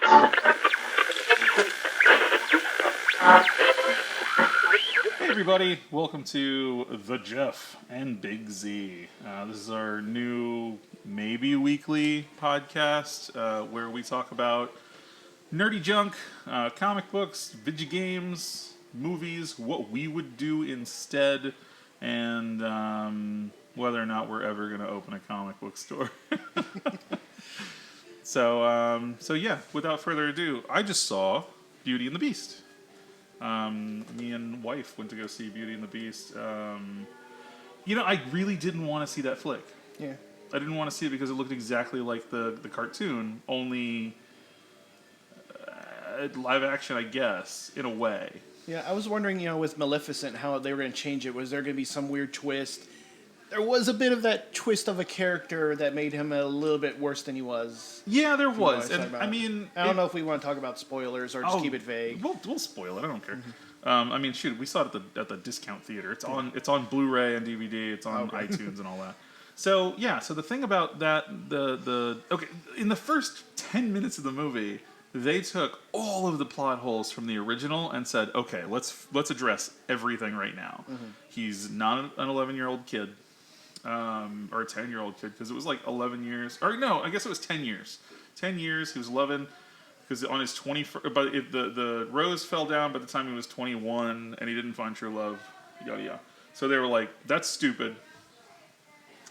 Hey everybody, welcome to the Geoff and Big Z. This is our new, maybe weekly podcast where we talk about nerdy junk, comic books, video games, movies, what we would do instead, and whether or not we're ever going to open a comic book store. So yeah, without further ado, I just saw Beauty and the Beast. Me and wife went to go see Beauty and the Beast. I really didn't want to see that flick. Yeah. I didn't want to see it because it looked exactly like the cartoon, only live action, I guess, in a way. Yeah, I was wondering, with Maleficent, how they were going to change it. Was there going to be some weird twist? There was a bit of that twist of a character that made him a little bit worse than he was. Yeah, there was. And I mean, I don't know if we want to talk about spoilers or just keep it vague. We'll spoil it. I don't care. Mm-hmm. We saw it at the discount theater. It's on Blu-ray and DVD. It's on iTunes and all that. So yeah. So the thing about that, in the first 10 minutes of the movie, they took all of the plot holes from the original and said, okay, let's address everything right now. Mm-hmm. He's not an 11-year-old kid. Or a 10-year-old kid, because it was like 11 years. Or no, I guess it was 10 years. 10 years, he was 11, because on his 21st, but the rose fell down by the time he was 21, and he didn't find true love, yada yada. So they were like, that's stupid.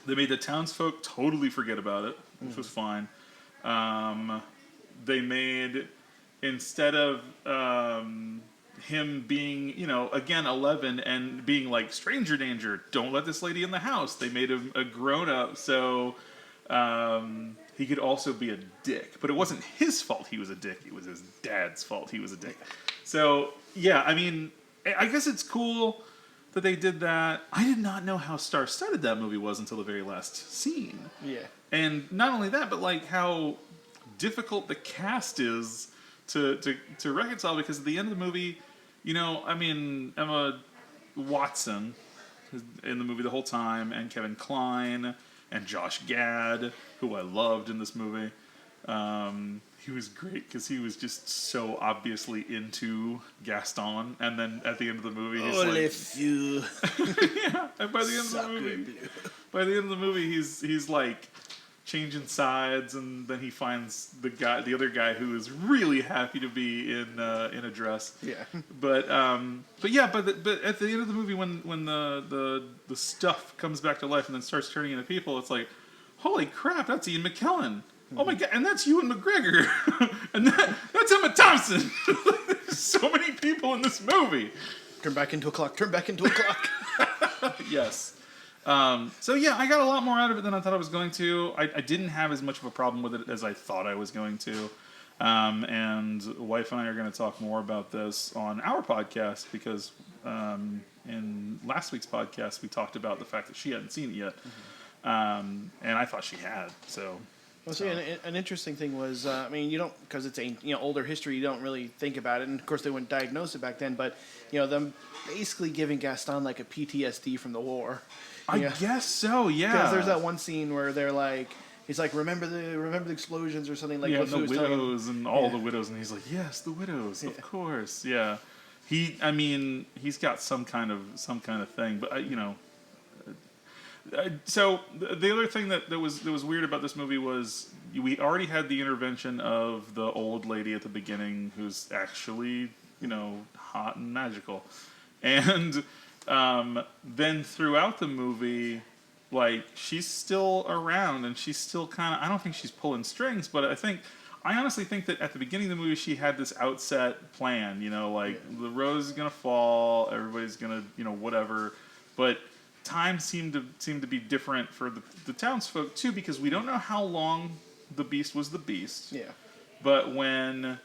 They made the townsfolk totally forget about it, which was fine. They made, instead of him being, again 11 and being like stranger danger, don't let this lady in the house. They made him a grown up, so he could also be a dick. But it wasn't his fault he was a dick. It was his dad's fault he was a dick. So yeah, I mean, I guess it's cool that they did that. I did not know how star-studded that movie was until the very last scene. Yeah. And not only that, but like how difficult the cast is to reconcile, because at the end of the movie, Emma Watson is in the movie the whole time, and Kevin Kline, and Josh Gad, who I loved in this movie. He was great because he was just so obviously into Gaston, and then at the end of the movie, he's yeah, and by the end of the movie, he's like changing sides, and then he finds the other guy who is really happy to be in a dress. Yeah. But at the end of the movie, when the stuff comes back to life and then starts turning into people, it's like, holy crap, that's Ian McKellen. Mm-hmm. Oh my god, and that's Ewan McGregor, and that's Emma Thompson. There's so many people in this movie. Turn back into a clock. Turn back into a clock. Yes. So yeah, I got a lot more out of it than I thought I was going to. I didn't have as much of a problem with it as I thought I was going to. And wife and I are going to talk more about this on our podcast, because in last week's podcast we talked about the fact that she hadn't seen it yet. Mm-hmm. And I thought she had. So. Well, see, an interesting thing was, you don't, because it's older history, you don't really think about it, and of course they wouldn't diagnose it back then. But them basically giving Gaston like a PTSD from the war. I guess so, yeah. Because there's that one scene where they're like, he's like, remember the explosions or something like. Yeah, the widows and all the widows, and he's like, yes, the widows, of course, yeah. He's got some kind of thing, but So the other thing that was weird about this movie was we already had the intervention of the old lady at the beginning, who's actually hot and magical, and then throughout the movie, like, she's still around and she's still kind of, I don't think she's pulling strings, but I honestly think that at the beginning of the movie she had this outset plan, the rose is gonna fall, everybody's gonna whatever, but time seemed to be different for the townsfolk too, because we don't know how long the Beast was the Beast. Yeah. But when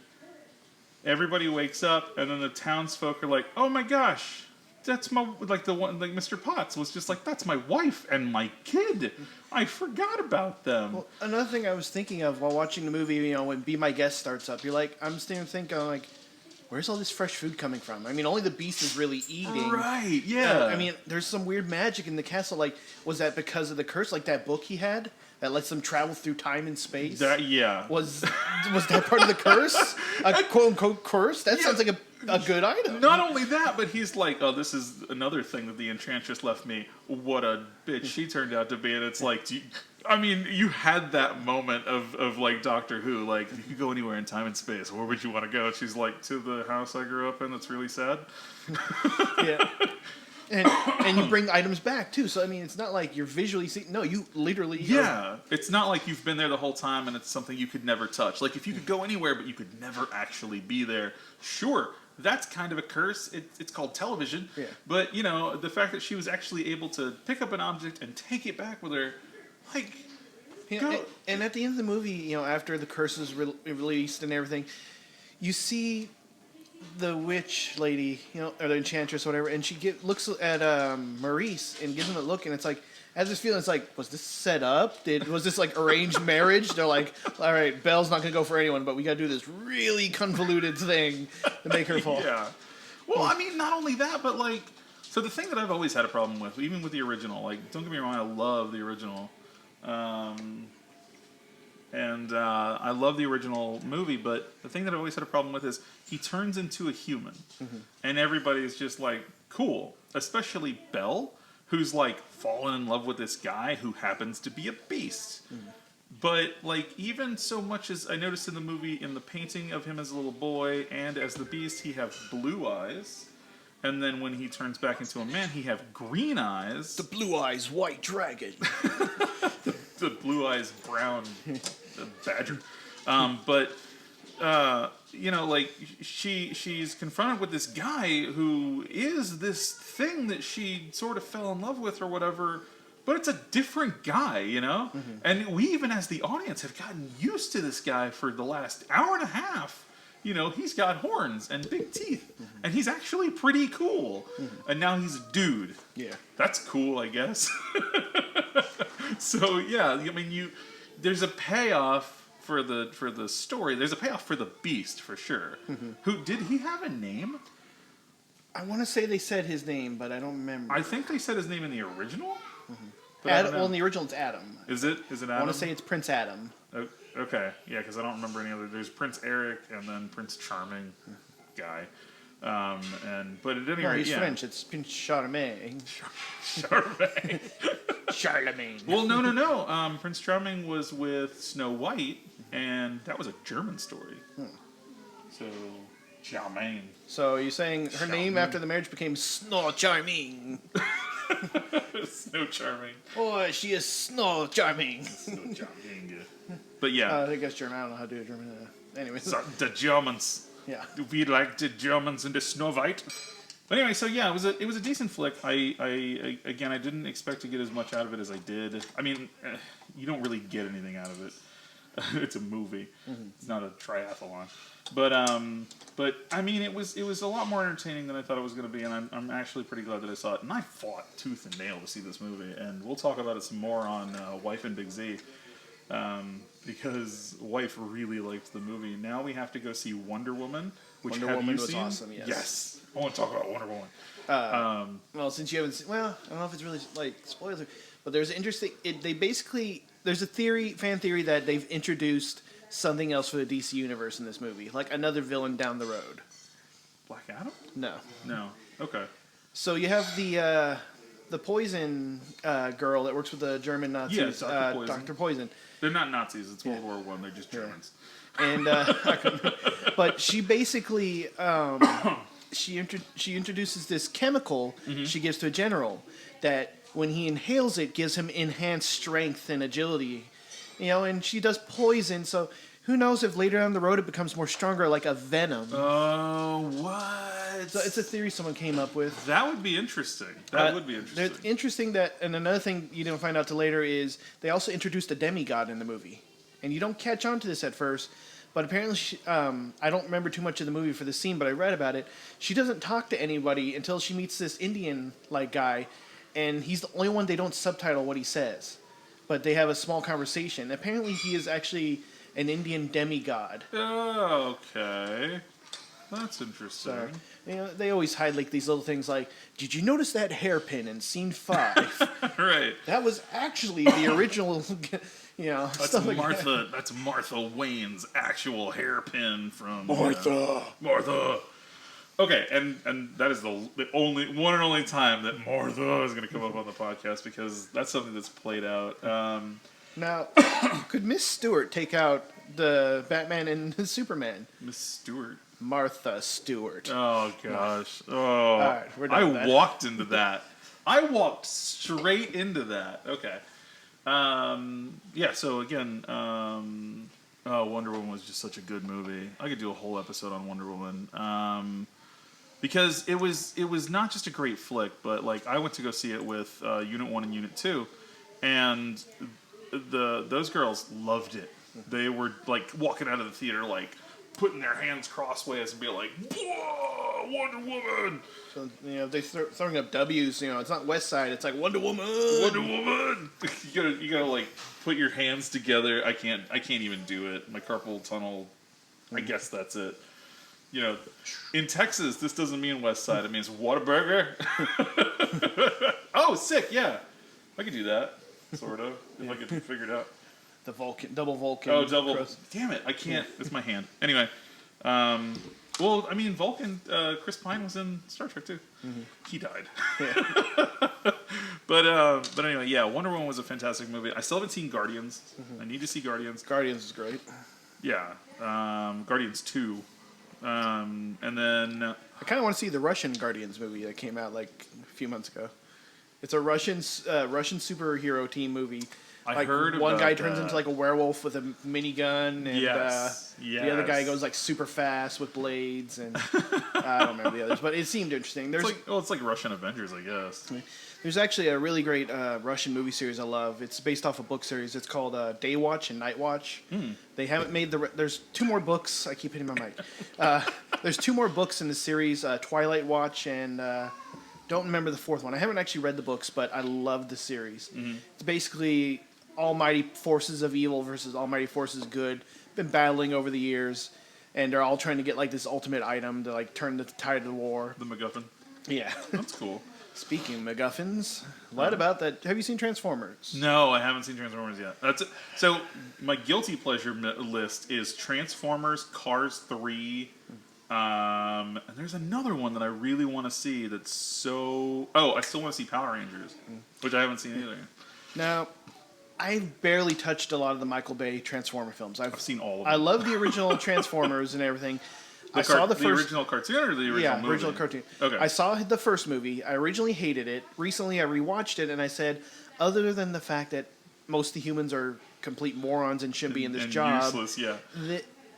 everybody wakes up and then the townsfolk are like, oh my gosh, that's my, like the one, like Mr. Potts was just like, that's my wife and my kid. I forgot about them. Well, another thing I was thinking of while watching the movie, when Be My Guest starts up, you're like, I'm still thinking like, where's all this fresh food coming from? I mean, only the beast is really eating. Right, yeah. I mean, there's some weird magic in the castle. Like, was that because of the curse? Like that book he had that lets them travel through time and space? Yeah. Was that part of the curse? A quote-unquote curse? That sounds like a good item. Not only that, but he's like, oh, this is another thing that the Enchantress left me. What a bitch she turned out to be. And it's like, you had that moment of like Doctor Who, like, if you could go anywhere in time and space, where would you want to go? And she's like, to the house I grew up in that's really sad. Yeah. And you bring items back, too. So, I mean, it's not like you're visually seeing... No, you literally... Yeah. It's not like you've been there the whole time and it's something you could never touch. Like, if you could go anywhere, but you could never actually be there, sure, that's kind of a curse. It's called television. Yeah. But, the fact that she was actually able to pick up an object and take it back with her, like... and at the end of the movie, after the curse is released and everything, you see... the witch lady, or the enchantress or whatever, and she looks at Maurice and gives him a look, and it's like, has this feeling, it's like, was this set up? Was this like arranged marriage? They're like, all right, Belle's not going to go for anyone, but we got to do this really convoluted thing to make her fall. Yeah. Well, I mean, not only that, but like, so the thing that I've always had a problem with, even with the original, like, don't get me wrong, I love the original. And I love the original movie, but the thing that I've always had a problem with is he turns into a human. Mm-hmm. And everybody's just like, cool. Especially Belle, who's like fallen in love with this guy who happens to be a beast. Mm-hmm. But like, even so much as I noticed in the movie, in the painting of him as a little boy and as the beast, he has blue eyes. And then when he turns back into a man, he have green eyes. The blue eyes white dragon. The blue eyes brown badger. Like she's confronted with this guy who is this thing that she sort of fell in love with or whatever, but it's a different guy, Mm-hmm. And we even as the audience have gotten used to this guy for the last hour and a half. He's got horns and big teeth, mm-hmm. and he's actually pretty cool. Mm-hmm. And now he's a dude. Yeah. That's cool, I guess. So, yeah, I mean, there's a payoff for the story. There's a payoff for the beast, for sure. Mm-hmm. Did he have a name? I want to say they said his name, but I don't remember. I think they said his name in the original. Mm-hmm. Well, in the original, it's Adam. Is it Adam? I want to say it's Prince Adam. Okay, yeah, because I don't remember any other. There's Prince Eric and then Prince Charming guy. But at any rate, he's French. It's Prince Charming. Charming. Charlemagne. Well, no. Prince Charming was with Snow White, and that was a German story. So, Charmaine. So you're saying her name after the marriage became Snow Charming? Snow Charming. Oh, she is Snow Charming. Snow Charming. But yeah. I guess German. I don't know how to do it German. Anyway. So, the Germans. Yeah. We like the Germans and the Snow White. But anyway, so yeah, it was a decent flick. I didn't expect to get as much out of it as I did. I mean, you don't really get anything out of it. It's a movie. Mm-hmm. It's not a triathlon. But I mean, it was a lot more entertaining than I thought it was going to be, and I'm actually pretty glad that I saw it. And I fought tooth and nail to see this movie, and we'll talk about it some more on Wife and Big Z. Because Wife really liked the movie. Now we have to go see Wonder Woman, which Wonder Woman was awesome. Yes, I want to talk about Wonder Woman. Well, since you haven't seen, I don't know if it's really like spoilers, but there's interesting. There's a fan theory that they've introduced something else for the DC universe in this movie, like another villain down the road. Black Adam? No. Okay. So you have the Poison girl that works with the German Nazis. Yes, Dr. Poison. They're not Nazis. It's World War I. They're just Germans. Yeah. And but she basically she introduces this chemical she gives to a general that when he inhales it gives him enhanced strength and agility. And she does poison, so who knows if later down the road it becomes more stronger, like a venom. Oh, what? So it's a theory someone came up with. That would be interesting. That would be interesting. It's interesting that, and another thing you don't find out till later is they also introduced a demigod in the movie. And you don't catch on to this at first, but apparently, I don't remember too much of the movie for the scene, but I read about it. She doesn't talk to anybody until she meets this Indian-like guy, and he's the only one they don't subtitle what he says. But they have a small conversation. Apparently, he is actually an Indian demigod. Oh, okay. That's interesting. So, they always hide like these little things like, did you notice that hairpin in scene 5? Right. That was actually the original, That's stuff like Martha. that. That's Martha Wayne's actual hairpin from Martha. Martha. Okay, and that is the only one and only time that Martha is going to come up on the podcast because that's something that's played out. Now, could Miss Stewart take out the Batman and Superman? Miss Stewart. Martha Stewart. Oh gosh. Oh. All right, we're done with that. Walked into that. I walked straight into that. Okay. Yeah. So again, Wonder Woman was just such a good movie. I could do a whole episode on Wonder Woman. Because it was not just a great flick, but like I went to go see it with Unit 1 and Unit 2, and those girls loved it. They were like walking out of the theater like putting their hands crossways and being like, "Whoa, Wonder Woman!" So, they're throwing up W's. It's not West Side. It's like Wonder Woman. Wonder Woman. You gotta like put your hands together. I can't even do it. My carpal tunnel. I guess that's it. In Texas, this doesn't mean West Side. It means Whataburger. Oh, sick! Yeah, I could do that. Sort of, if I could figure it out. The double Vulcan. Oh, double. Crust. Damn it! I can't. It's my hand. Anyway, well, I mean, Vulcan. Chris Pine was in Star Trek too. Mm-hmm. He died. Yeah. But anyway, yeah, Wonder Woman was a fantastic movie. I still haven't seen Guardians. Mm-hmm. I need to see Guardians. Guardians is great. Yeah, Guardians 2. And then I kind of want to see the Russian Guardians movie that came out like a few months ago. It's a Russian superhero team movie. I heard one about guy turns that. into like a werewolf with a minigun, and the other guy goes like super fast with blades, and I don't remember the others, but it seemed interesting. It's like Russian Avengers, I guess. There's actually a really great Russian movie series I love. It's based off a book series. It's called Day Watch and Night Watch. They haven't made there's 2 more books. I keep hitting my mic. There's 2 more books in the series, Twilight Watch and don't remember the 4th one. I haven't actually read the books, but I love the series. Mm-hmm. It's basically almighty forces of evil versus almighty forces of good. Been battling over the years, and they're all trying to get like this ultimate item to like turn the tide of the war. The MacGuffin. Yeah, that's cool. Speaking of MacGuffins, what about that? Have you seen Transformers? No, I haven't seen Transformers yet. That's it. So my guilty pleasure list is Transformers, Cars 3. And there's another one that I really want to see. That's so. Oh, I still want to see Power Rangers, which I haven't seen either. Now, I've barely touched a lot of the Michael Bay Transformer films. I've seen all of them. I love the original Transformers and everything. I saw the first original cartoon or the original movie? original cartoon. Okay. I saw the first movie. I originally hated it. Recently, I rewatched it, and I said, other than the fact that most of the humans are complete morons and shouldn't be in this job, useless, yeah.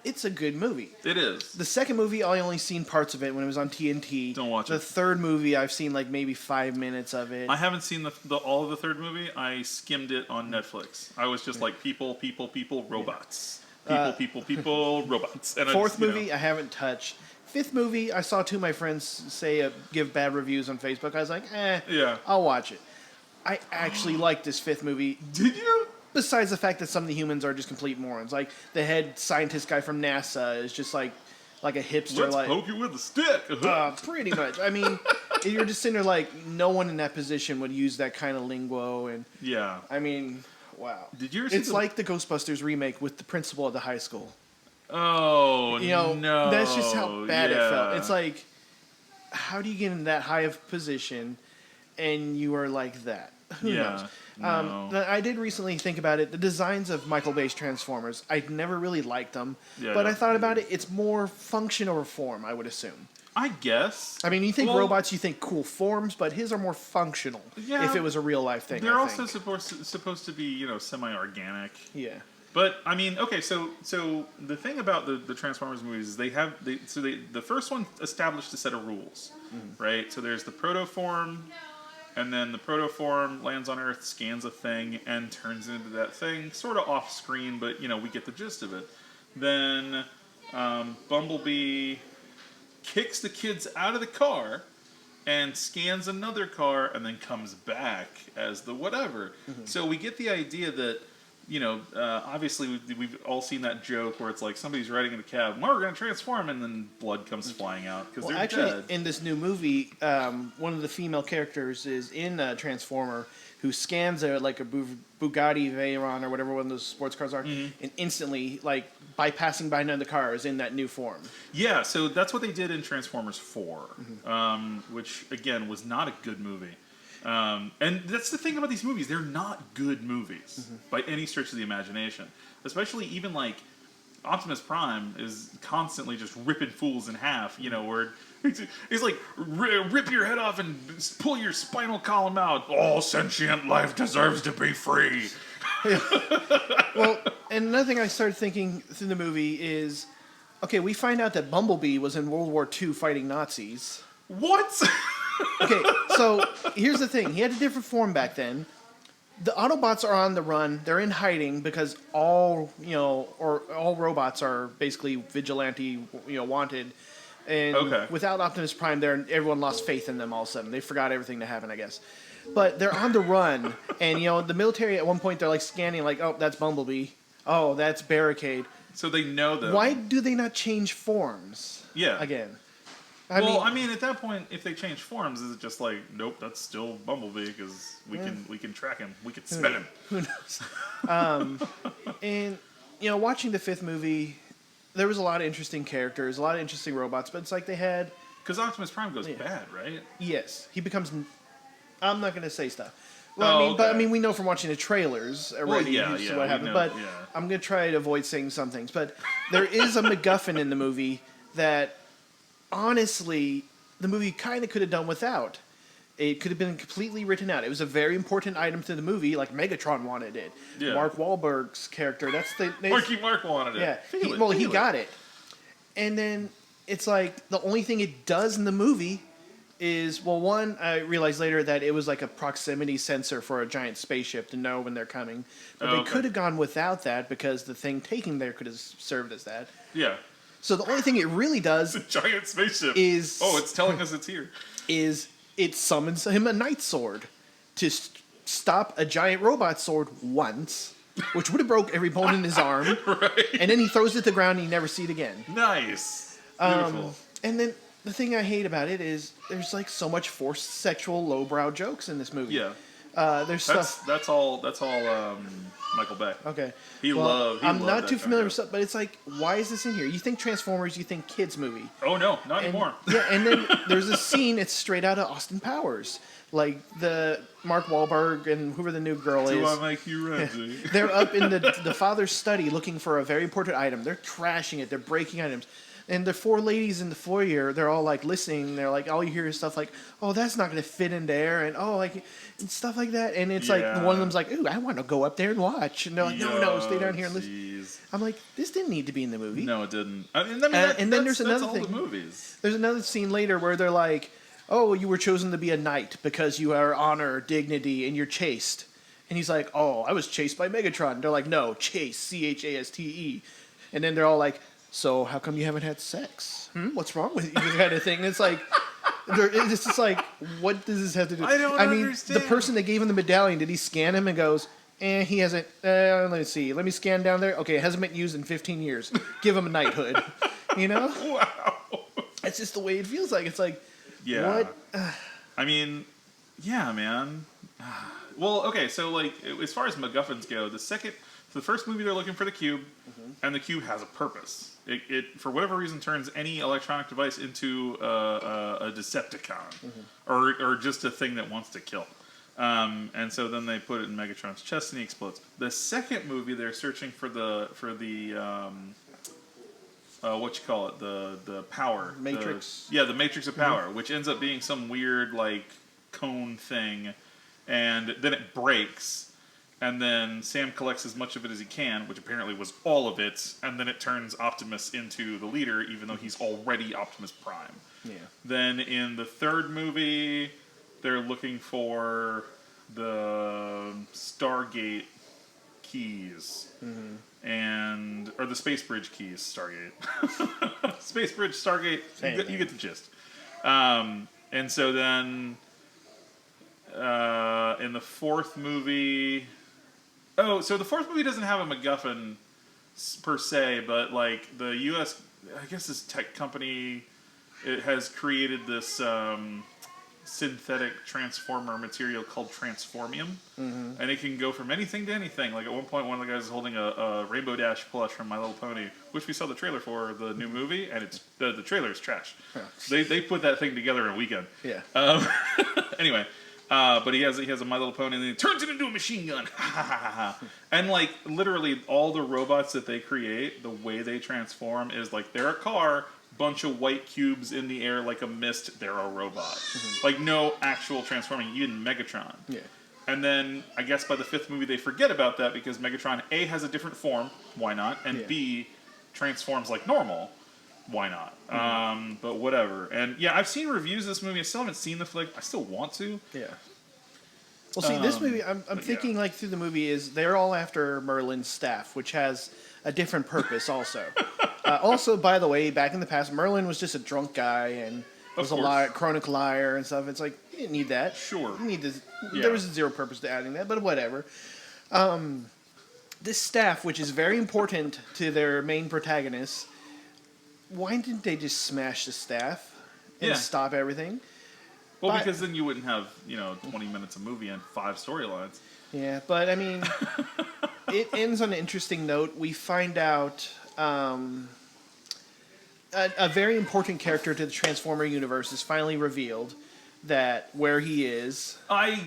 It's a good movie. It is. The second movie, I only seen parts of it when it was on TNT. Don't watch it. The third movie, I've seen like maybe 5 minutes of it. I haven't seen all of the third movie. I skimmed it on Netflix. I was just like people, robots. People, robots. And Fourth movie, I haven't touched. Fifth movie, I saw 2 of my friends say give bad reviews on Facebook. I was like, yeah, I'll watch it. I actually liked this 5th movie. Did you? Besides the fact that some of the humans are just complete morons. Like, the head scientist guy from NASA is just like a hipster. Let's poke you with a stick. Pretty much. I mean, you're just sitting there like, no one in that position would use that kind of lingo. And yeah. I mean, wow. Did you ever see like the Ghostbusters remake with the principal of the high school. Oh, no. That's just how bad it felt. It's like, how do you get in that high of position and you are like that? Who knows? No. I did recently think about it. The designs of Michael Bay's Transformers, I never really liked them. But I thought about it. It's more function over form, I would assume. I guess. I mean, you think robots, you think cool forms, but his are more functional. Yeah, if it was a real life thing, they're also supposed to be semi-organic. Yeah. But I mean, okay, so the thing about the Transformers movies is the first one established a set of rules, right? So there's the protoform. And then the protoform lands on Earth, scans a thing, and turns into that thing, sort of off screen, but we get the gist of it. Then Bumblebee kicks the kids out of the car and scans another car and then comes back as the whatever. Mm-hmm. So we get the idea that obviously we've all seen that joke where it's like somebody's riding in a cab, well, we're going to transform, and then blood comes flying out because they're dead. In this new movie, one of the female characters is in a Transformer who scans like a Bugatti Veyron or whatever one of those sports cars are, and instantly, like, by passing by another car, is in that new form. Yeah, so that's what they did in Transformers 4, which, again, was not a good movie. And that's the thing about these movies. They're not good movies by any stretch of the imagination. Especially even, like, Optimus Prime is constantly just ripping fools in half, where he's like, rip your head off and pull your spinal column out. All sentient life deserves to be free. Well, and another thing I started thinking through the movie is, okay, we find out that Bumblebee was in World War II fighting Nazis. What? Okay, so here's the thing. He had a different form back then. The Autobots are on the run. They're in hiding because all robots are basically vigilante, wanted. And without Optimus Prime, everyone lost faith in them all of a sudden. They forgot everything that happened, I guess. But they're on the run, and the military at one point they're like scanning, like, oh, that's Bumblebee. Oh, that's Barricade. So they know them. Why do they not change forms? Yeah. Again. I mean, at that point, if they change forms, is it just like, nope, that's still Bumblebee because we can track him, we can smell him. Who knows? And watching the fifth movie, there was a lot of interesting characters, a lot of interesting robots, but it's like they had because Optimus Prime goes bad, right? Yes, he becomes. I'm not going to say stuff. Well, but we know from watching the trailers already what happened. But I'm going to try to avoid saying some things. But there is a MacGuffin in the movie that, honestly, the movie kind of could have done without. It could have been completely written out. It was a very important item to the movie, like Megatron wanted it. Yeah. Mark Wahlberg's character, Mark wanted it. Yeah, he got it. And then it's like the only thing it does in the movie is, well, one, I realized later that it was like a proximity sensor for a giant spaceship to know when they're coming. But they could have gone without that because the thing taking there could have served as that. Yeah. So the only thing it really does... It's a giant spaceship. Is... Oh, it's telling us it's here. Is it summons him a night sword to stop a giant robot sword once, which would have broke every bone in his arm. Right. And then he throws it to the ground and you never see it again. Nice. Beautiful. And then the thing I hate about it is there's like so much forced sexual lowbrow jokes in this movie. Yeah. There's stuff. That's all. Michael Bay. Okay. I'm not too familiar with stuff, but it's like, why is this in here? You think Transformers, you think kids movie. Oh no, not anymore. Yeah, and then there's a scene. It's straight out of Austin Powers. Like the Mark Wahlberg and whoever the new girl is. Do I make you ready? They're up in the father's study looking for a very important item. They're trashing it. They're breaking items. And the four ladies in the foyer, they're all like listening. They're like, all you hear is stuff like, oh, that's not going to fit in there. And and stuff like that. And it's like, one of them's like, ooh, I want to go up there and watch. And they're like, no, stay down here and listen. I'm like, this didn't need to be in the movie. No, it didn't. And then there's another thing. All the movies. There's another scene later where they're like, oh, you were chosen to be a knight because you are honor, dignity, and you're chaste. And he's like, oh, I was chased by Megatron. And they're like, no, chase, Chaste. And then they're all like, so how come you haven't had sex? What's wrong with you? Kind of thing. And it's like, it's just like, what does this have to do? I don't understand. The person that gave him the medallion, did he scan him and goes, he hasn't, let's see, let me scan down there. Okay, it hasn't been used in 15 years. Give him a knighthood. Wow. It's just the way it feels like. It's like, yeah. What? Yeah, man. Well, okay, so like, as far as MacGuffins go, the first movie they're looking for the cube, and the cube has a purpose. It for whatever reason turns any electronic device into a Decepticon, or just a thing that wants to kill. And so then they put it in Megatron's chest and he explodes. The second movie they're searching for the what you call it, the power Matrix. The Matrix of power, which ends up being some weird like cone thing, and then it breaks. And then Sam collects as much of it as he can, which apparently was all of it, and then it turns Optimus into the leader, even though he's already Optimus Prime. Yeah. Then in the third movie, they're looking for the Stargate keys. Or the Space Bridge keys, Stargate. Space Bridge, Stargate, you get the gist. And so then, in the fourth movie... Oh, so the fourth movie doesn't have a MacGuffin per se, but like the U.S., I guess this tech company, it has created this synthetic transformer material called transformium, and it can go from anything to anything. Like at one point, one of the guys is holding a Rainbow Dash plush from My Little Pony, which we saw the trailer for the new movie, and it's the trailer is trash. Yeah. They put that thing together in a weekend. Yeah. Anyway. But he has a My Little Pony, and then he turns it into a machine gun. And like literally all the robots that they create, the way they transform is like they're a car, bunch of white cubes in the air like a mist. They're a robot. Like no actual transforming, even Megatron. Yeah. And then I guess by the fifth movie they forget about that because Megatron A has a different form. Why not? And B transforms like normal. Why not? But whatever. And yeah, I've seen reviews of this movie. I still haven't seen the flick. I still want to. Yeah. Well, see, this movie, I'm thinking like through the movie is they're all after Merlin's staff, which has a different purpose also. Also, by the way, back in the past, Merlin was just a drunk guy and was a liar, chronic liar and stuff. It's like, you didn't need that. Sure. You need this. Yeah. There was zero purpose to adding that, but whatever. This staff, which is very important to their main protagonists, why didn't they just smash the staff and stop everything? Well, because then you wouldn't have, 20 minutes of movie and 5 storylines. Yeah, but I mean, it ends on an interesting note. We find out a very important character to the Transformer universe is finally revealed, that where he is. I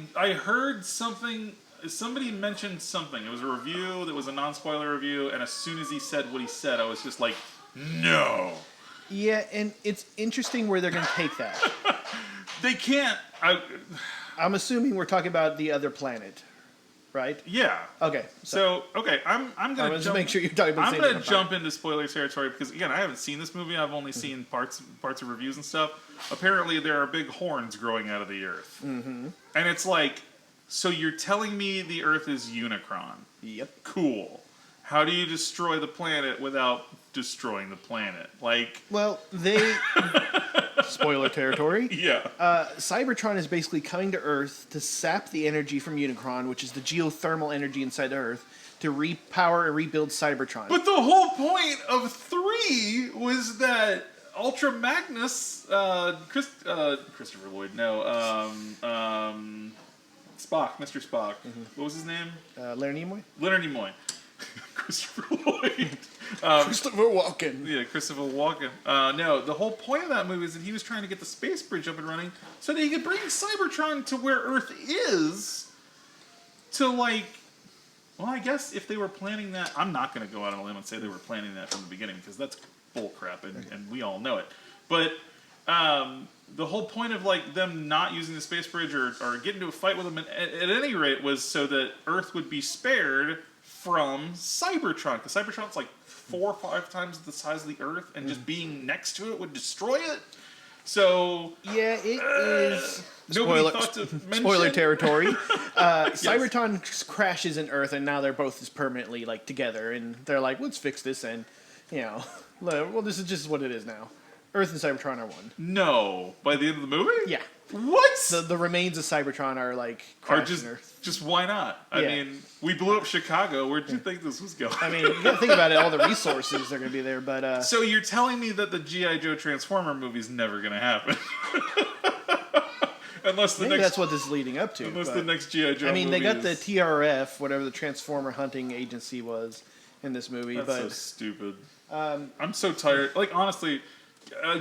heard something. Somebody mentioned something. It was a review that was a non-spoiler review, and as soon as he said what he said, I was just like, no. Yeah, and it's interesting where they're going to take that. They can't. I'm assuming we're talking about the other planet, right? Yeah. Okay. So okay, I'm gonna just make sure you're talking about. I'm gonna jump into spoiler territory because again, I haven't seen this movie. I've only seen parts of reviews and stuff. Apparently, there are big horns growing out of the Earth, and it's like, so you're telling me the Earth is Unicron? Yep. Cool. How do you destroy the planet without destroying the planet? Like, well, they spoiler territory. Yeah. Cybertron is basically coming to Earth to sap the energy from Unicron, which is the geothermal energy inside the Earth, to repower and rebuild Cybertron. But the whole point of 3 was that Ultra Magnus, Christopher Lloyd, Spock, Mr. Spock. What was his name? Leonard Nimoy? Leonard Nimoy. Christopher Lloyd. Christopher Walken. Yeah, Christopher Walken. No, the whole point of that movie is that he was trying to get the space bridge up and running so that he could bring Cybertron to where Earth is to, like... Well, I guess if they were planning that... I'm not going to go out on a limb and say they were planning that from the beginning because that's bullcrap and we all know it. But the whole point of like them not using the space bridge or getting into a fight with them at any rate was so that Earth would be spared from Cybertron, because Cybertron's like 4 or 5 times the size of the Earth, and just being next to it would destroy it. So yeah, it is. Spoiler territory. Cybertron crashes in Earth, and now they're both just permanently like together, and they're like, let's fix this, and well, this is just what it is now. Earth and Cybertron are one. No, by the end of the movie? Yeah. What? The remains of Cybertron are like crashed in Earth. Just why not? I mean, we blew up Chicago. Where did you think this was going? I mean, you gotta think about it. All the resources are gonna be there, but so you're telling me that the G.I. Joe Transformer movie's never gonna happen? Unless maybe that's what this is leading up to. Unless the next G.I. Joe. I mean, they got the TRF, whatever the Transformer Hunting Agency was, in this movie. That's but so stupid. I'm so tired. Like honestly.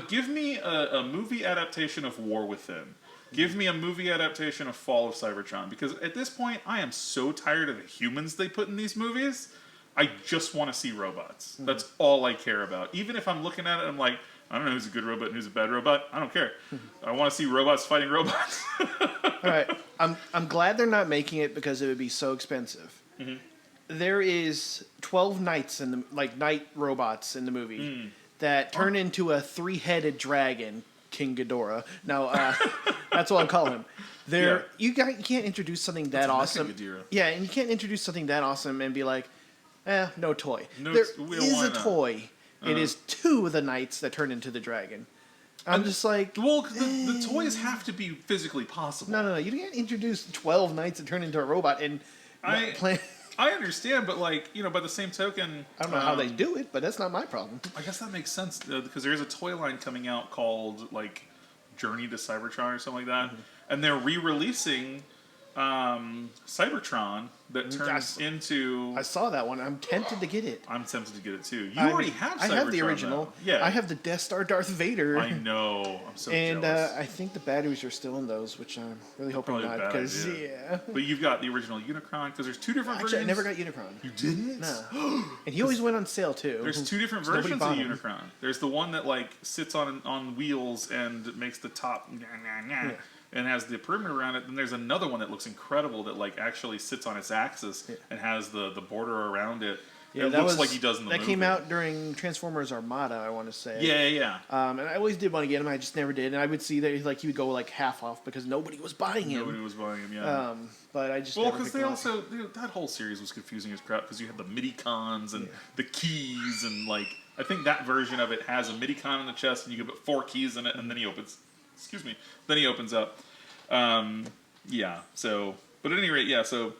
Give me a movie adaptation of War Within. Give me a movie adaptation of Fall of Cybertron. Because at this point, I am so tired of the humans they put in these movies. I just want to see robots. That's all I care about. Even if I'm looking at it, I'm like, I don't know who's a good robot and who's a bad robot. I don't care. I want to see robots fighting robots. All right. I'm glad they're not making it because it would be so expensive. There is 12 knights in the night robots in the movie. That turn into a 3-headed dragon, King Ghidorah. Now, that's what I call him. You can't introduce something that awesome. Yeah, and you can't introduce something that awesome and be like, no toy. There is a toy. It is 2 of the knights that turn into the dragon. I'm just like... Well, the toys have to be physically possible. No. You can't introduce 12 knights that turn into a robot and... I understand, but like, by the same token, I don't know how they do it, but that's not my problem. I guess that makes sense because there is a toy line coming out called like Journey to Cybertron or something like that, and they're re-releasing Cybertron that turns into. I saw that one. I'm tempted to get it. I'm tempted to get it too. You already have Cybertron. I have the original. Though. Yeah. I have the Death Star Darth Vader. I know. I'm so and jealous. I think the batteries are still in those, which I'm really hoping not. Because But you've got the original Unicron because there's two different versions. I never got Unicron. You didn't? No. And he always went on sale too. There's two different versions of Unicron. There's the one that like sits on wheels and makes the top and has the perimeter around it. Then there's another one that looks incredible that like actually sits on its axis and has the border around it. Yeah, it looks like he does in the movie. That came out during Transformers Armada, I want to say. Yeah. And I always did want to get him, I just never did. And I would see that like he would go like half off because nobody was buying him. Nobody was buying him, yeah. But I just because they also that whole series was confusing as crap because you had the midi-cons and the keys and like I think that version of it has a midi-con in the chest and you can put 4 keys in it and then he opens. Excuse me. Then he opens up. Yeah. So, but at any rate, yeah. So,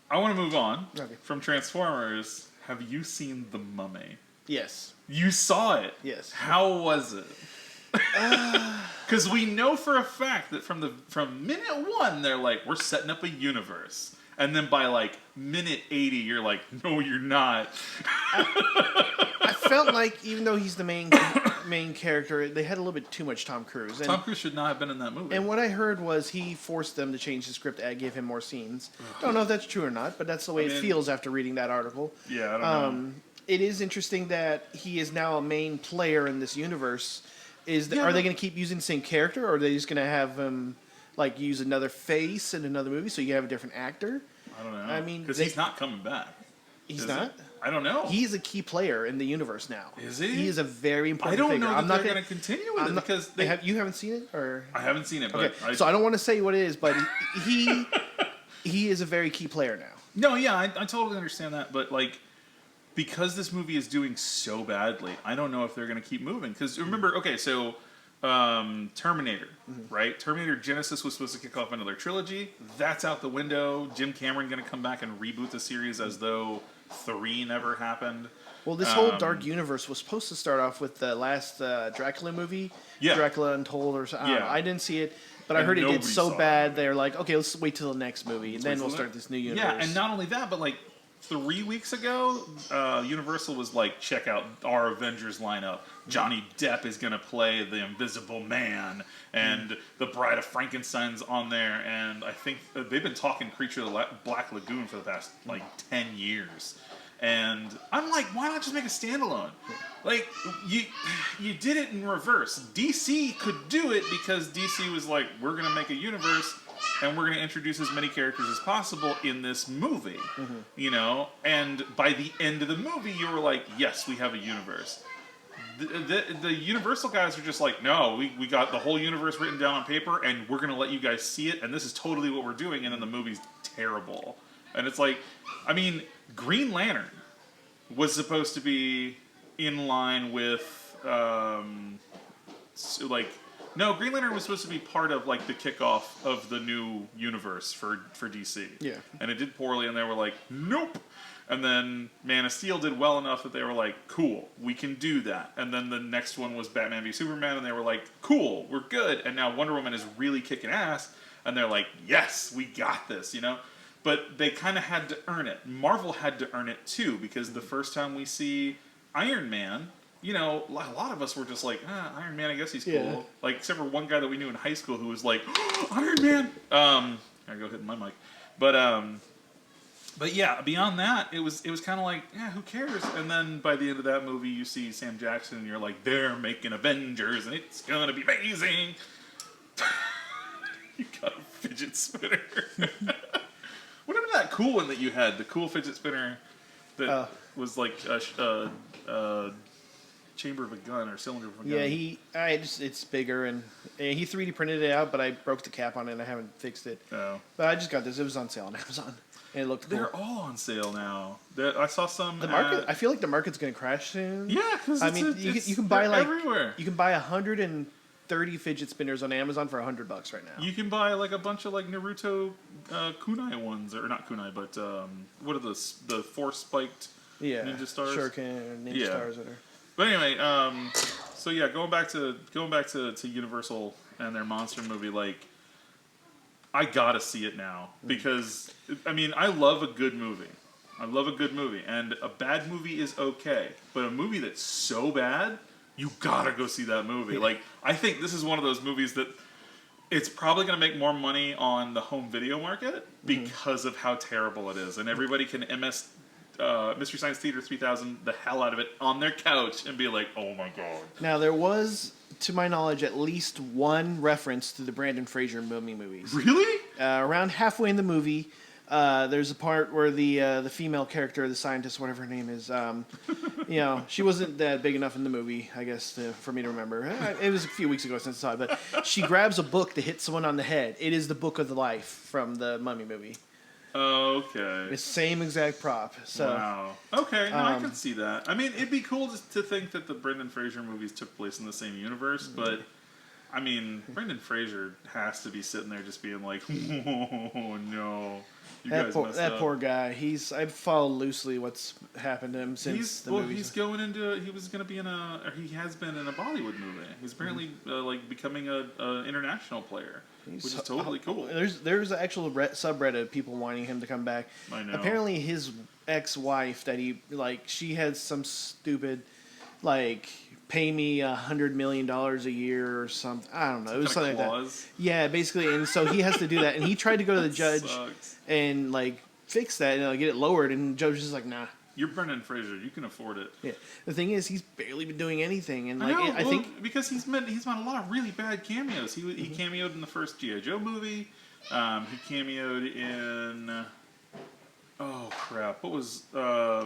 I want to move on from Transformers. Have you seen The Mummy? Yes. You saw it. Yes. How was it? Because we know for a fact that from minute 1 they're like we're setting up a universe, and then by like minute 80 you're like no you're not. I felt like even though he's the main character, they had a little bit too much Tom Cruise. And, Tom Cruise should not have been in that movie. And what I heard was he forced them to change the script and give him more scenes. Don't know if that's true or not, but that's the way it feels after reading that article. Yeah, I don't know. It is interesting that he is now a main player in this universe. Are they going to keep using the same character, or are they just going to have him like use another face in another movie so you have a different actor? I don't know. I mean, because he's not coming back. He's not? I don't know. He's a key player in the universe now. Is he? He is a very important figure. I don't know that they're going to continue with it because you haven't seen it, or I haven't seen it. But okay, so I don't want to say what it is, but he is a very key player now. No, yeah, I totally understand that, but like because this movie is doing so badly, I don't know if they're going to keep moving. Because remember, okay, so Terminator, right? Terminator Genesis was supposed to kick off another trilogy. That's out the window. Jim Cameron going to come back and reboot the series as though 3 never happened. Well, this whole dark universe was supposed to start off with the last Dracula movie, Dracula Untold, or something. I didn't see it, but I heard it did so bad. They're like, okay, let's wait till the next movie, and then we'll start this new universe. Yeah, and not only that, but like 3 weeks ago, Universal was like, check out our Avengers lineup. Johnny Depp is going to play the Invisible Man, and the Bride of Frankenstein's on there, and I think they've been talking Creature of the Black Lagoon for the past, like, 10 years. And I'm like, why not just make a standalone? Like, you did it in reverse. DC could do it because DC was like, we're going to make a universe, and we're going to introduce as many characters as possible in this movie, you know? And by the end of the movie, you were like, yes, we have a universe. The Universal guys are just like, no, we got the whole universe written down on paper, and we're going to let you guys see it, and this is totally what we're doing, and then the movie's terrible. And it's like, I mean, Green Lantern was supposed to be in line with, Green Lantern was supposed to be part of, like, the kickoff of the new universe for DC. Yeah. And it did poorly, and they were like, nope. And then Man of Steel did well enough that they were like, cool, we can do that. And then the next one was Batman v Superman, and they were like, cool, we're good. And now Wonder Woman is really kicking ass, and they're like, yes, we got this, you know? But they kind of had to earn it. Marvel had to earn it too, because the first time we see Iron Man, you know, a lot of us were just like, Iron Man, I guess he's cool. Yeah. Like, except for one guy that we knew in high school who was like, Iron Man! I go hitting my mic. But yeah, beyond that, it was kind of like, yeah, who cares? And then by the end of that movie, you see Sam Jackson, and you're like, they're making Avengers, and it's gonna be amazing. You got a fidget spinner. Whatever that cool one that you had, the cool fidget spinner that was like a chamber of a gun or cylinder of a gun. Yeah, it's bigger, and he 3D printed it out, but I broke the cap on it, and I haven't fixed it. Oh. But I just got this. It was on sale on Amazon. And it looked cool. They're all on sale now. I saw some. The market. I feel like the market's going to crash soon. Yeah, because you can buy like everywhere. You can buy $130 30 fidget spinners on Amazon for $100 right now. You can buy like a bunch of like Naruto kunai ones, or not kunai, but what are the four spiked ninja stars? Shuriken or ninja stars, whatever. But anyway, so yeah, going back to Universal and their monster movie, like I gotta see it now because I mean I love a good movie. I love a good movie, and a bad movie is okay, but a movie that's so bad, you gotta go see that movie. Like I think this is one of those movies that it's probably gonna make more money on the home video market because of how terrible it is, and everybody can Mystery Science Theater 3000 the hell out of it on their couch and be like, oh my god. Now, there was, to my knowledge, at least one reference to the Brandon Fraser Mummy movies. Really? Around halfway in the movie, there's a part where the female character, the scientist, whatever her name is, she wasn't that big enough in the movie, I guess, for me to remember. It was a few weeks ago since I saw it, but she grabs a book to hit someone on the head. It is the Book of the Life from the Mummy movie. Okay. The same exact prop. So, wow. Okay, no, I can see that. I mean, it'd be cool to think that the Brendan Fraser movies took place in the same universe, but I mean, Brendan Fraser has to be sitting there just being like, "Oh no, you guys messed that up." poor guy. I've followed loosely what's happened to him since the movies. He's going into. He was going to be he has been in a Bollywood movie. He's apparently like becoming a international player. Which is totally cool. There's an actual subreddit of people wanting him to come back. I know. Apparently, his ex-wife she had some stupid pay me $100 million a year or something. I don't know. It was something like that. Yeah, basically, and so he has to do that. And he tried to go to the judge and fix that and get it lowered, and the judge was just like, nah. You're Brendan Fraser. You can afford it. Yeah. The thing is, he's barely been doing anything, and I think because he's made a lot of really bad cameos. He cameoed in the first G.I. Joe movie. He cameoed in oh crap, what was there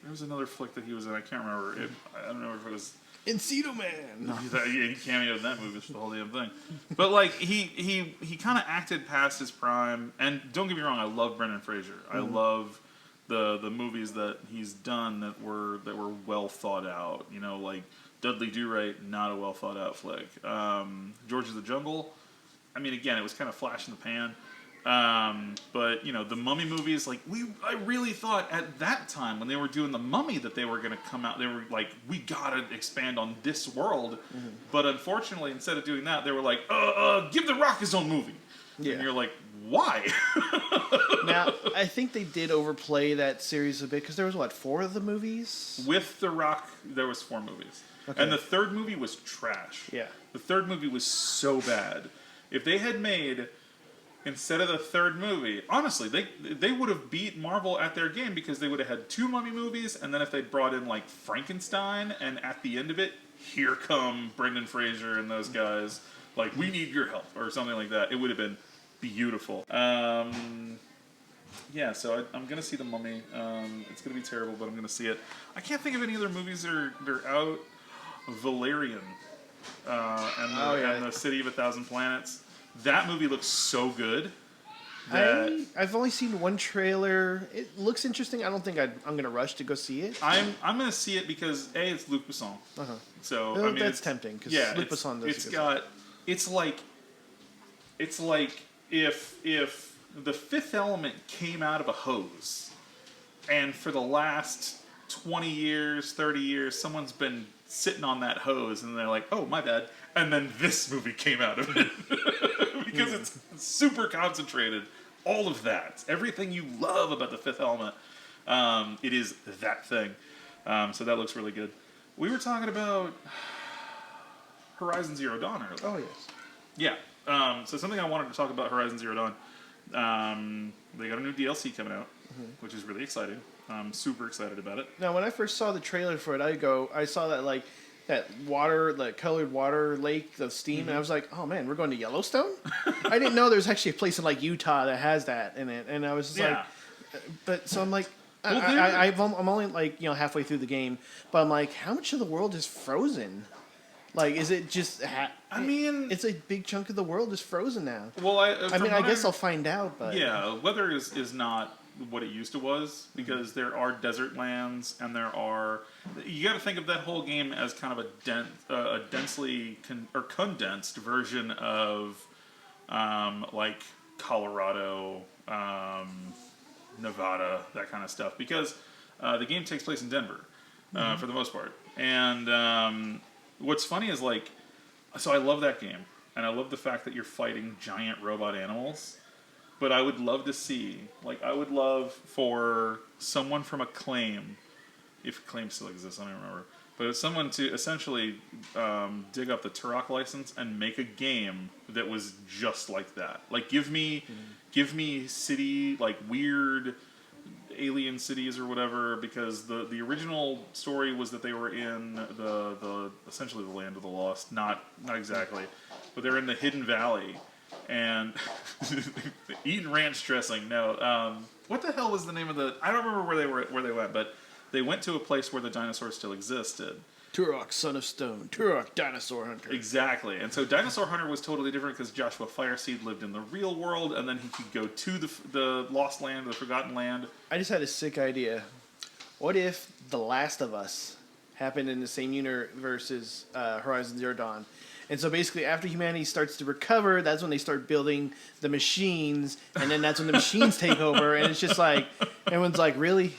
was another flick that he was in. I can't remember. I don't know if it was Encino Man. No, he cameoed in that movie. It's the whole damn thing. But he kind of acted past his prime. And don't get me wrong, I love Brendan Fraser. I love the movies that he's done that were well thought out. You know, like Dudley Do-Right, not a well thought out flick. George of the Jungle. I mean, again, it was kind of flash in the pan. But the Mummy movies, I really thought at that time when they were doing the Mummy that they were going to come out. They were like, we gotta expand on this world. But unfortunately, instead of doing that, they were like, give The Rock his own movie. Yeah. And you're like, why? Now, I think they did overplay that series a bit because there was 4 of the movies? With The Rock, there was 4 movies. Okay. And the third movie was trash. Yeah. The third movie was so bad. If they had made, instead of the third movie, honestly, they would have beat Marvel at their game because they would have had 2 Mummy movies, and then if they brought in Frankenstein, and at the end of it, here come Brendan Fraser and those guys, we need your help, or something like that, it would have been beautiful. Yeah, so I'm going to see The Mummy. It's going to be terrible, but I'm going to see it. I can't think of any other movies that are out. Valerian and the City of a Thousand Planets. That movie looks so good. I've only seen one trailer. It looks interesting. I don't think I'm going to rush to go see it. I'm going to see it because it's Luc Besson. So I mean, that's tempting because Luc Besson does. It's like if The Fifth Element came out of a hose, and for the last 20 years, 30 years, someone's been sitting on that hose, and they're like, oh, my bad. And then this movie came out of it. Because it's super concentrated. All of that. Everything you love about The Fifth Element, it is that thing. So that looks really good. We were talking about Horizon Zero Dawn earlier. Oh, yes. Yeah. So something I wanted to talk about Horizon Zero Dawn. They got a new DLC coming out, which is really exciting. I'm super excited about it. Now, when I first saw the trailer for it, I saw that that water, the colored water lake of steam, and I was like, oh man, we're going to Yellowstone? I didn't know there's actually a place in Utah that has that in it, and I was just but so I'm like, I'm only halfway through the game, but I'm like, how much of the world is frozen? Is it just? I mean, it's a big chunk of the world is frozen now. Well, I guess I'll find out. But yeah, weather is not what it used to was, because there are desert lands and you got to think of that whole game as kind of a densely condensed version of like Colorado, Nevada, that kind of stuff, because the game takes place in Denver for the most part. And what's funny is like, so I love that game, and I love the fact that you're fighting giant robot animals. But I would love to see, like, I would love for someone from Acclaim, if Acclaim still exists, I don't remember, but it's someone to essentially dig up the Turok license and make a game that was just like that. Like, give me city, like, weird alien cities or whatever, because the original story was that they were in the essentially the land of the lost, not exactly, but they're in the Hidden Valley. And eating ranch dressing. No, what the hell was the name of the? I don't remember where they went, but they went to a place where the dinosaurs still existed. Turok, son of stone. Turok, dinosaur hunter. Exactly, and so Dinosaur Hunter was totally different because Joshua Fireseed lived in the real world, and then he could go to the lost land, the forgotten land. I just had a sick idea. What if The Last of Us happened in the same universe as Horizon Zero Dawn? And so basically, after humanity starts to recover, that's when they start building the machines, and then that's when the machines take over, and it's just like, everyone's like, really?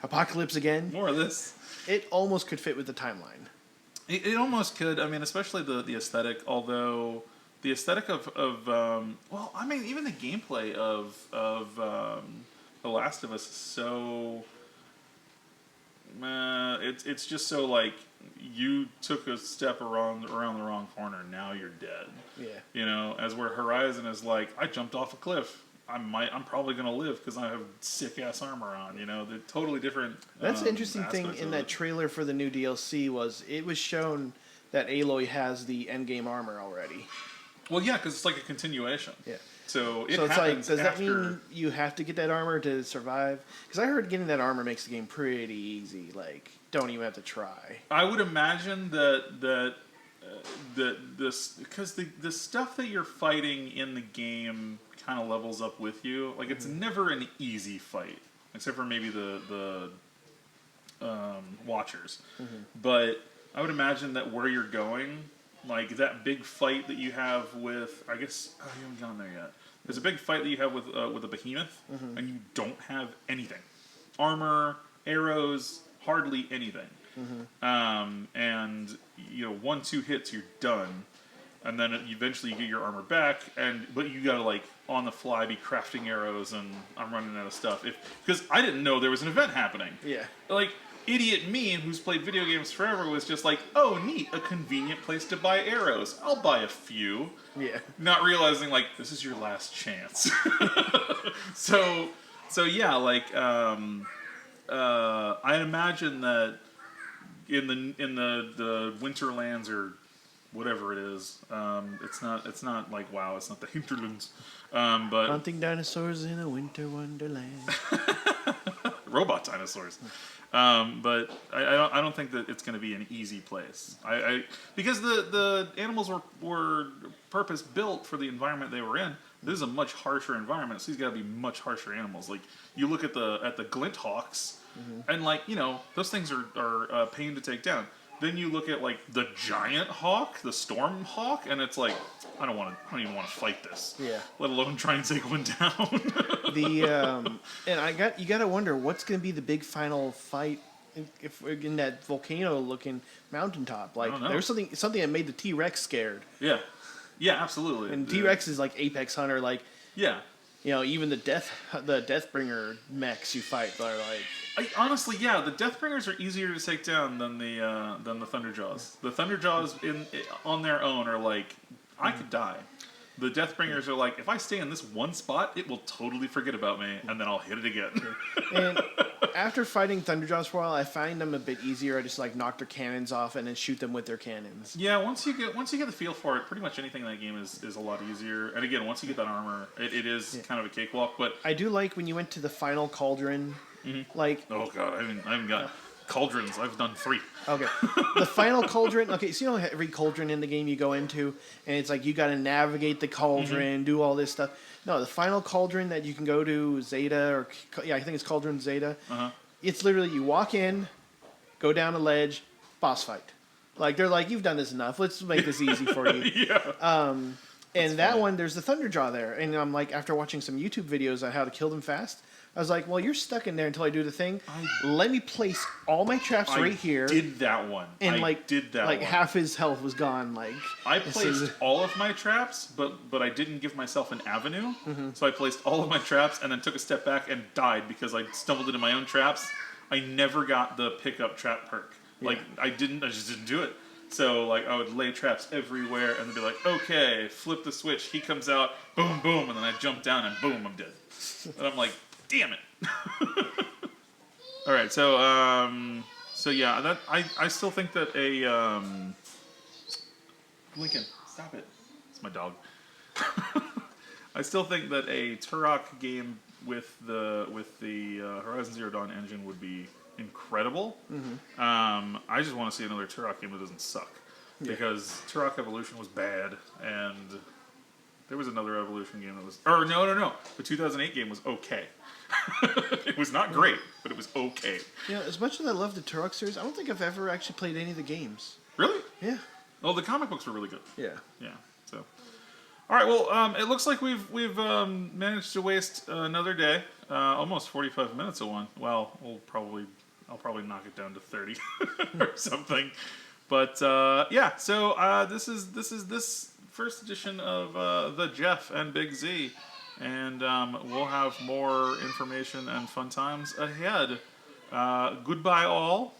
Apocalypse again? More of this. It almost could fit with the timeline. It almost could. I mean, especially the aesthetic, although the aesthetic of well, I mean, even the gameplay of The Last of Us is so... it's just so like, you took a step around the wrong corner, now you're dead. Yeah. You know, as where Horizon is like, I jumped off a cliff. I'm probably gonna live because I have sick ass armor on. You know, they're totally different. That's the interesting thing in that trailer for the new DLC was it was shown that Aloy has the endgame armor already. Well, yeah, because it's like a continuation. Yeah. So it's like, does that mean you have to get that armor to survive? Because I heard getting that armor makes the game pretty easy. Like, don't even have to try. I would imagine that because the stuff that you're fighting in the game kind of levels up with you. Like, it's never an easy fight, except for maybe the Watchers. But I would imagine that where you're going, like that big fight that you have with, I guess, you haven't gone there yet. There's a big fight that you have with a behemoth, and you don't have anything. Armor, arrows, hardly anything. And, you know, 1-2 hits, you're done. And then eventually you get your armor back, but you gotta, like, on the fly be crafting arrows, and I'm running out of stuff. Because I didn't know there was an event happening. Yeah. Like, idiot me, who's played video games forever, was just like, oh, neat, a convenient place to buy arrows. I'll buy a few. Yeah. Not realizing, like, this is your last chance. So yeah, like, I'd imagine that in the Winterlands or whatever it is, it's not like WoW, it's not the Hinterlands, but hunting dinosaurs in a winter wonderland. Robot dinosaurs. But I don't think that it's going to be an easy place. Because the animals were purpose built for the environment they were in. This is a much harsher environment, so these got to be much harsher animals. Like, you look at the glint hawks, and, like, you know, those things are a pain to take down. Then you look at, like, the giant hawk, the storm hawk, and it's like, I don't even want to fight this. Yeah. Let alone try and take one down. And you gotta wonder what's gonna be the big final fight if we're in that volcano-looking mountaintop. Like, there's something that made the T-Rex scared. Yeah. Yeah, absolutely. And T-Rex is like Apex Hunter, like. Yeah. You know, even the Deathbringer mechs you fight are like. Honestly, yeah, the Deathbringers are easier to take down than the Thunderjaws. The Thunderjaws on their own are like, I could die. The Deathbringers are like, if I stay in this one spot, it will totally forget about me, and then I'll hit it again. And after fighting Thunderjaws for a while, I find them a bit easier. I just like knock their cannons off and then shoot them with their cannons. Yeah, once you get the feel for it, pretty much anything in that game is a lot easier. And again, once you get that armor, it is kind of a cakewalk. But I do like when you went to the final cauldron. Like, oh god, I haven't got. Cauldrons. I've done 3. Okay. The final cauldron. Okay, so you know every cauldron in the game you go into, and it's like you got to navigate the cauldron, do all this stuff. No, the final cauldron that you can go to, Zeta, or I think it's Cauldron Zeta. It's literally you walk in, go down a ledge, boss fight. Like they're like, you've done this enough. Let's make this easy for you. Yeah. And that one, there's the Thunder Jaw there, and I'm like, after watching some YouTube videos on how to kill them fast, I was like, well, you're stuck in there until I do the thing. Let me place all my traps right here. I did that one. And one. Half his health was gone. Like I placed all of my traps, but I didn't give myself an avenue. So I placed all of my traps and then took a step back and died because I stumbled into my own traps. I never got the pickup trap perk. Like I just didn't do it. So like I would lay traps everywhere and then be like, okay, flip the switch. He comes out, boom, boom, and then I jump down and boom, I'm dead. And I'm like, damn it. All right, so yeah, that I still think that a Lincoln, stop it. It's my dog. I still think that a Turok game with the Horizon Zero Dawn engine would be incredible. I just want to see another Turok game that doesn't suck, because Turok Evolution was bad, and there was another Evolution game that was, no, the 2008 game was okay. It was not great, but it was okay. Yeah, as much as I love the Turok series, I don't think I've ever actually played any of the games. Really? Yeah. Well, the comic books were really good. Yeah. Yeah. So, all right. Well, it looks like we've managed to waste another day, almost 45 minutes of one. Well, I'll probably knock it down to 30 or something. But yeah. So this is this first edition of the Geoff and Big Z. And we'll have more information and fun times ahead. Goodbye, all.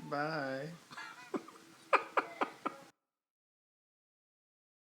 Bye.